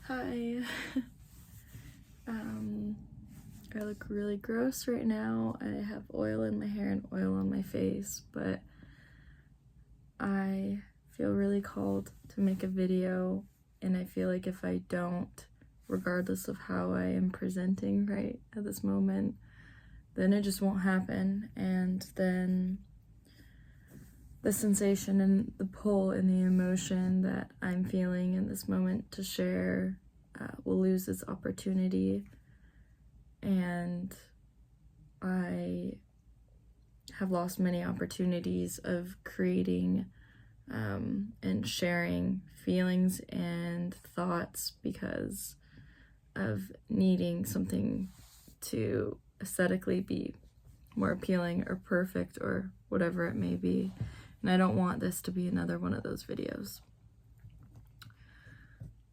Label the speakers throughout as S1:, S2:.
S1: Hi. I look really gross right now. I have oil in my hair and oil on my face, but I feel really called to make a video, and I feel like if I don't, regardless of how I am presenting right at this moment, then it just won't happen, and then the sensation and the pull and the emotion that I'm feeling in this moment to share will lose its opportunity. And I have lost many opportunities of creating and sharing feelings and thoughts because of needing something to aesthetically be more appealing or perfect or whatever it may be. And I don't want this to be another one of those videos.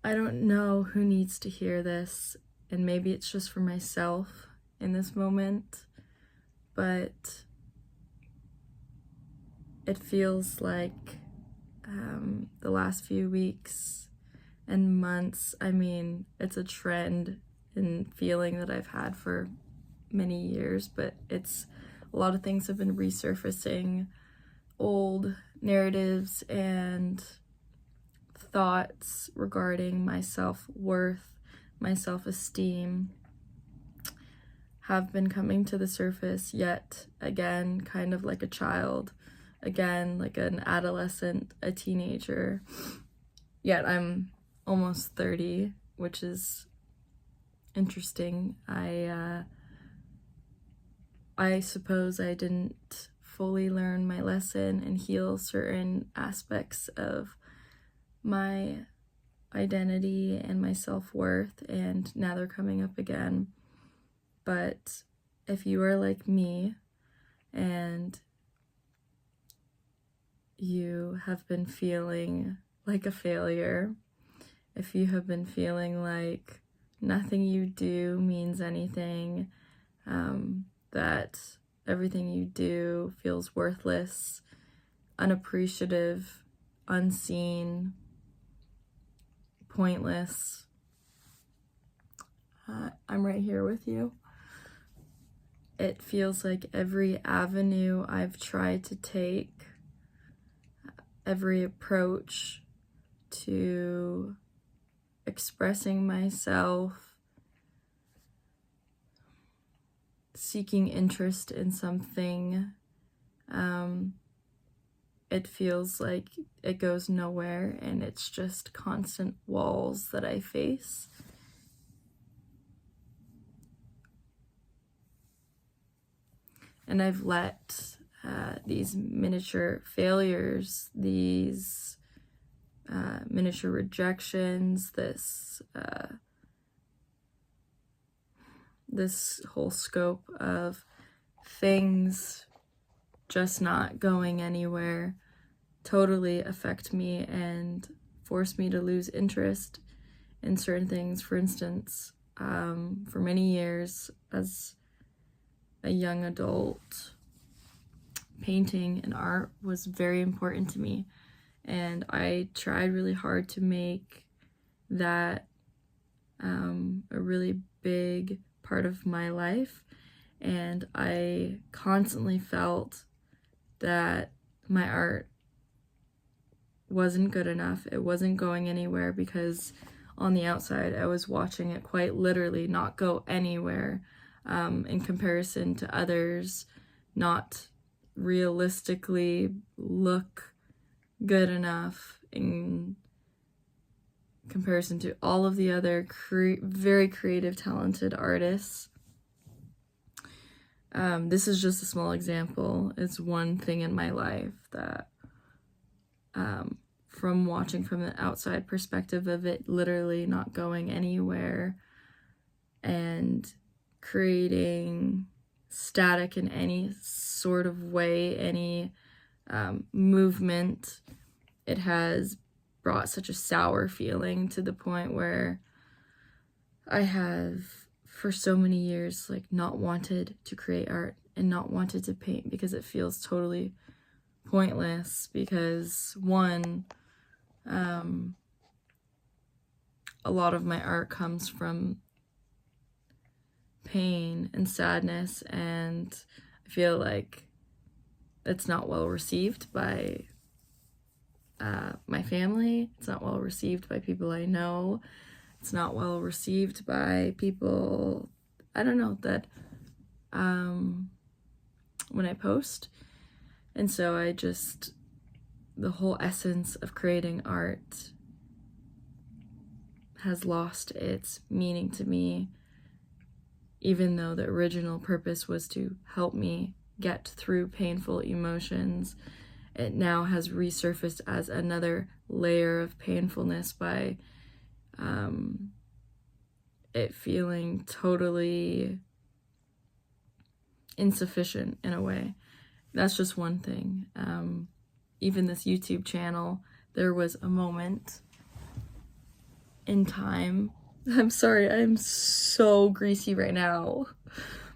S1: I don't know who needs to hear this, and maybe it's just for myself in this moment, but it feels like the last few weeks and months, it's a trend and feeling that I've had for many years, but a lot of things have been resurfacing, old narratives and thoughts regarding my self-worth, my self-esteem have been coming to the surface yet again, kind of like a child, again, like an adolescent, a teenager. Yet I'm almost 30, which is interesting. I suppose I didn't fully learn my lesson and heal certain aspects of my identity and my self-worth, and now they're coming up again. But if you are like me and you have been feeling like a failure, if you have been feeling like nothing you do means anything, that everything you do feels worthless, unappreciative, unseen, pointless, I'm right here with you. It feels like every avenue I've tried to take, every approach to expressing myself, seeking interest in something, it feels like it goes nowhere, and it's just constant walls that I face. And I've let these miniature failures, these miniature rejections, this whole scope of things just not going anywhere totally affect me and force me to lose interest in certain things. For instance, for many years as a young adult, painting and art was very important to me, and I tried really hard to make that a really big part of my life, and I constantly felt that my art wasn't good enough. It wasn't going anywhere because on the outside I was watching it quite literally not go anywhere, in comparison to others, not realistically look good enough in comparison to all of the other very creative, talented artists. This is just a small example. It's one thing in my life that, from watching from the outside perspective of it literally not going anywhere and creating static in any sort of way, any movement, it has brought such a sour feeling to the point where I have for so many years not wanted to create art and not wanted to paint because it feels totally pointless. Because one, a lot of my art comes from pain and sadness, and I feel like it's not well received by my family. It's not well received by people I know. It's not well received by people, I don't know, that when I post. And so the whole essence of creating art has lost its meaning to me, even though the original purpose was to help me get through painful emotions. It now has resurfaced as another layer of painfulness by it feeling totally insufficient in a way. That's just one thing. Even this YouTube channel, there was a moment in time. I'm sorry, I'm so greasy right now.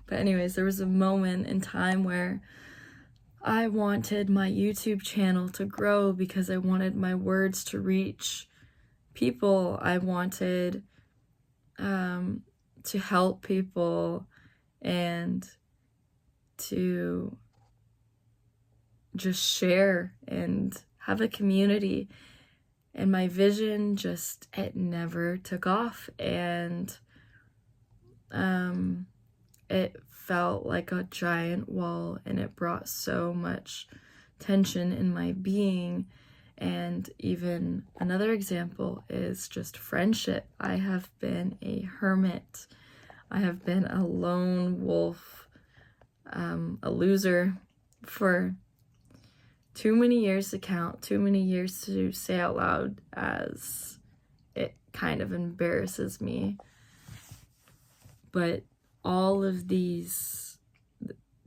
S1: But anyways, there was a moment in time where I wanted my YouTube channel to grow because I wanted my words to reach people. I wanted to help people and to just share and have a community. And my vision it never took off. And it felt like a giant wall, and it brought so much tension in my being. And even another example is just friendship. I have been a hermit. I have been a lone wolf, a loser for too many years to count, too many years to say out loud, as it kind of embarrasses me. But all of these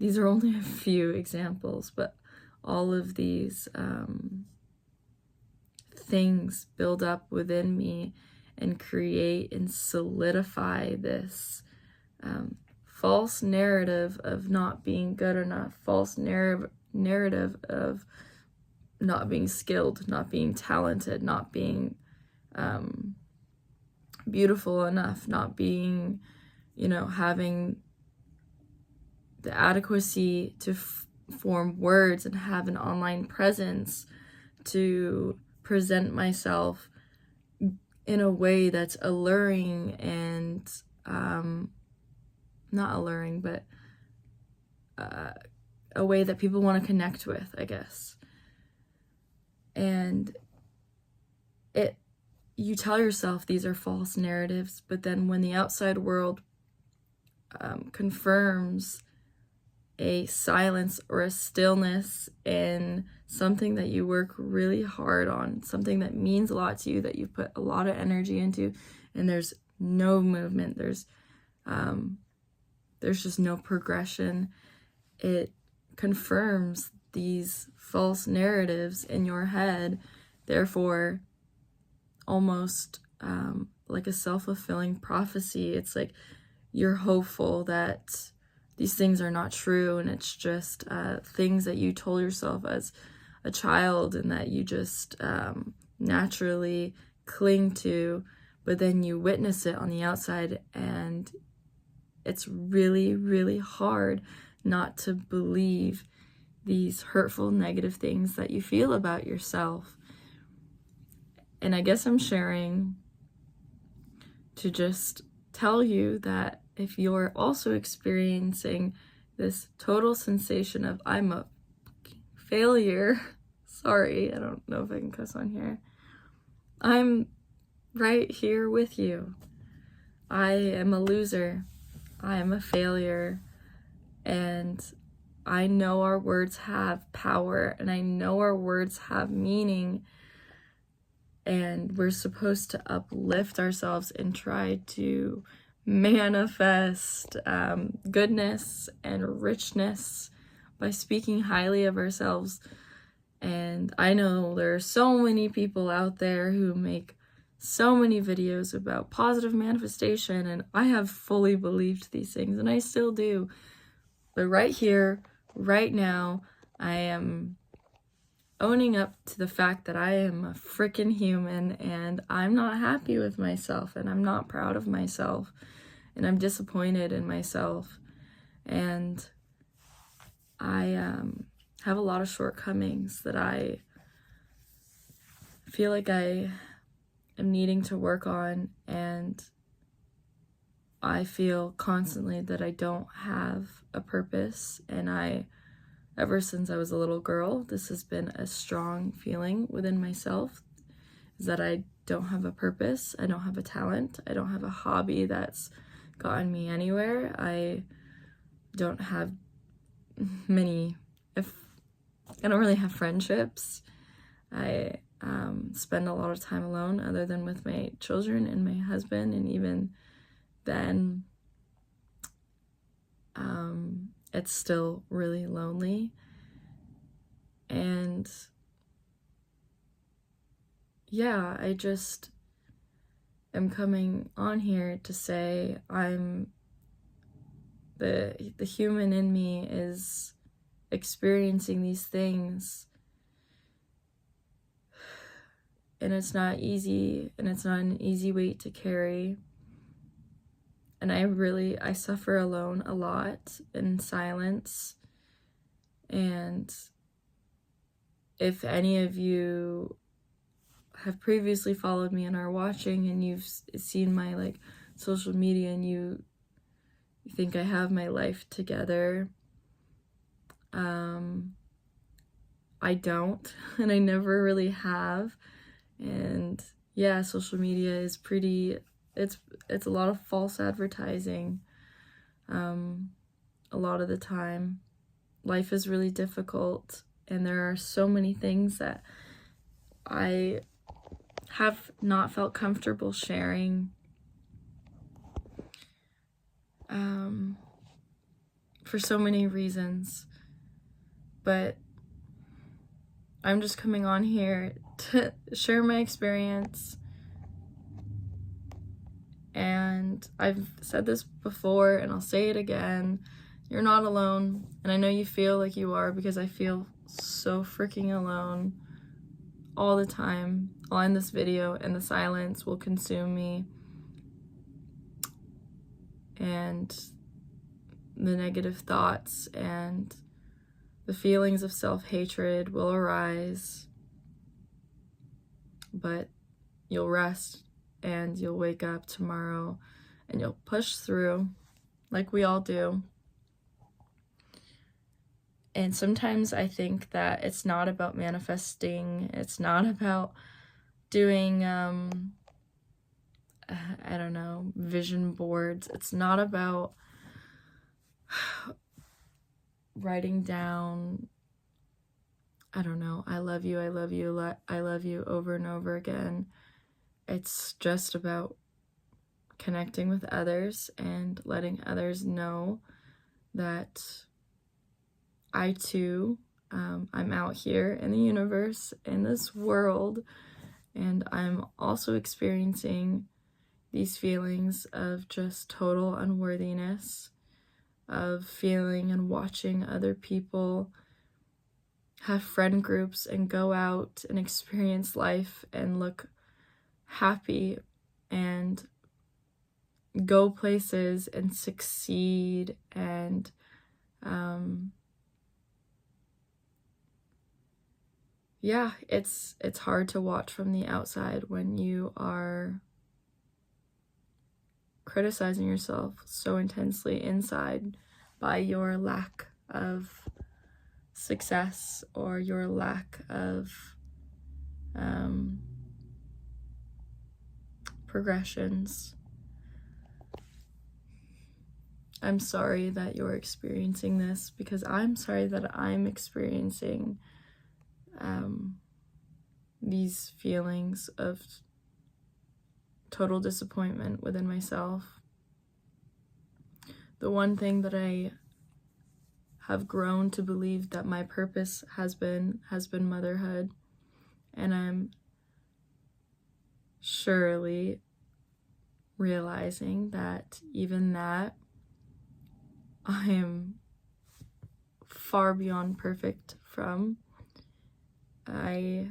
S1: are only a few examples, but all of these things build up within me and create and solidify this false narrative of not being good enough, false narrative of not being skilled, not being talented, not being beautiful enough, not being, having the adequacy to form words and have an online presence to present myself in a way that's alluring and not alluring, but a way that people want to connect with, I guess. And you tell yourself these are false narratives, but then when the outside world confirms a silence or a stillness in something that you work really hard on, something that means a lot to you, that you've put a lot of energy into, and there's no movement, there's just no progression, it confirms these false narratives in your head. Therefore, almost like a self-fulfilling prophecy. It's like you're hopeful that these things are not true, and it's just things that you told yourself as a child and that you just naturally cling to, but then you witness it on the outside, and it's really, really hard not to believe these hurtful, negative things that you feel about yourself. And I guess I'm sharing to just tell you that if you're also experiencing this total sensation of I'm a failure, sorry, I don't know if I can cuss on here, I'm right here with you. I am a loser. I am a failure. And I know our words have power, and I know our words have meaning, and we're supposed to uplift ourselves and try to manifest goodness and richness by speaking highly of ourselves. And I know there are so many people out there who make so many videos about positive manifestation, and I have fully believed these things, and I still do. But right here, right now, I am owning up to the fact that I am a freaking human and I'm not happy with myself and I'm not proud of myself and I'm disappointed in myself, and I have a lot of shortcomings that I feel like I am needing to work on, and I feel constantly that I don't have a purpose. And ever since I was a little girl, this has been a strong feeling within myself, is that I don't have a purpose, I don't have a talent, I don't have a hobby that's gotten me anywhere. I don't have I don't really have friendships. I spend a lot of time alone other than with my children and my husband, and even then it's still really lonely. And yeah, I just am coming on here to say I'm the human in me is experiencing these things, and it's not easy, and it's not an easy weight to carry. And I suffer alone a lot in silence. And if any of you have previously followed me and are watching and you've seen my like social media and you think I have my life together, I don't, and I never really have. And yeah, social media is it's a lot of false advertising. A lot of the time life is really difficult, and there are so many things that I have not felt comfortable sharing for so many reasons. But I'm just coming on here to share my experience. And I've said this before and I'll say it again. You're not alone. And I know you feel like you are, because I feel so freaking alone all the time. I'll end this video and the silence will consume me. And the negative thoughts and the feelings of self-hatred will arise. But you'll rest and you'll wake up tomorrow and you'll push through like we all do. And sometimes I think that it's not about manifesting, it's not about doing I don't know, vision boards. It's not about writing down, I don't know, I love you, I love you, I love you over and over again. It's just about connecting with others and letting others know that I too, I'm out here in the universe, in this world, and I'm also experiencing these feelings of just total unworthiness, of feeling and watching other people have friend groups and go out and experience life and look happy and go places and succeed. And yeah, it's hard to watch from the outside when you are criticizing yourself so intensely inside by your lack of success or your lack of progressions. I'm sorry that you're experiencing this, because I'm sorry that I'm experiencing these feelings of total disappointment within myself. The one thing that I have grown to believe that my purpose has been motherhood, and I'm surely realizing that even that I am far beyond perfect from. I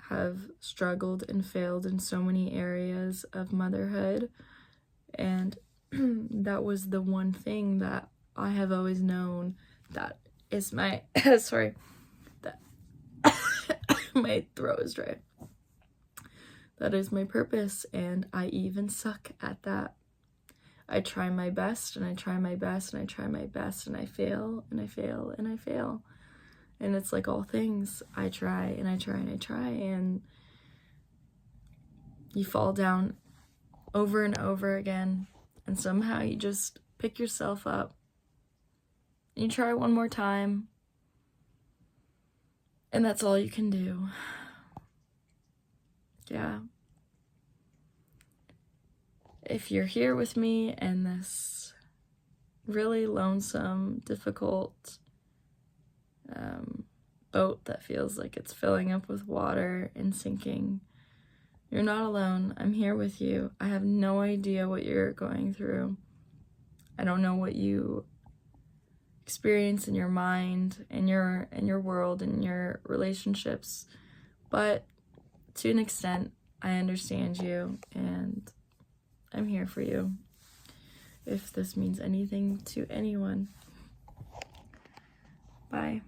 S1: have struggled and failed in so many areas of motherhood, and that was the one thing that I have always known that is my sorry, that my throat is dry. That is my purpose, and I even suck at that. I try my best, and I try my best, and I try my best, and I fail, and I fail, and I fail. And it's like all things, I try, and I try, and I try, and you fall down over and over again, and somehow you just pick yourself up, and you try one more time, and that's all you can do. Yeah. If you're here with me in this really lonesome, difficult boat that feels like it's filling up with water and sinking, you're not alone. I'm here with you. I have no idea what you're going through. I don't know what you experience in your mind, in your world, in your relationships, but to an extent, I understand you, and I'm here for you, if this means anything to anyone. Bye.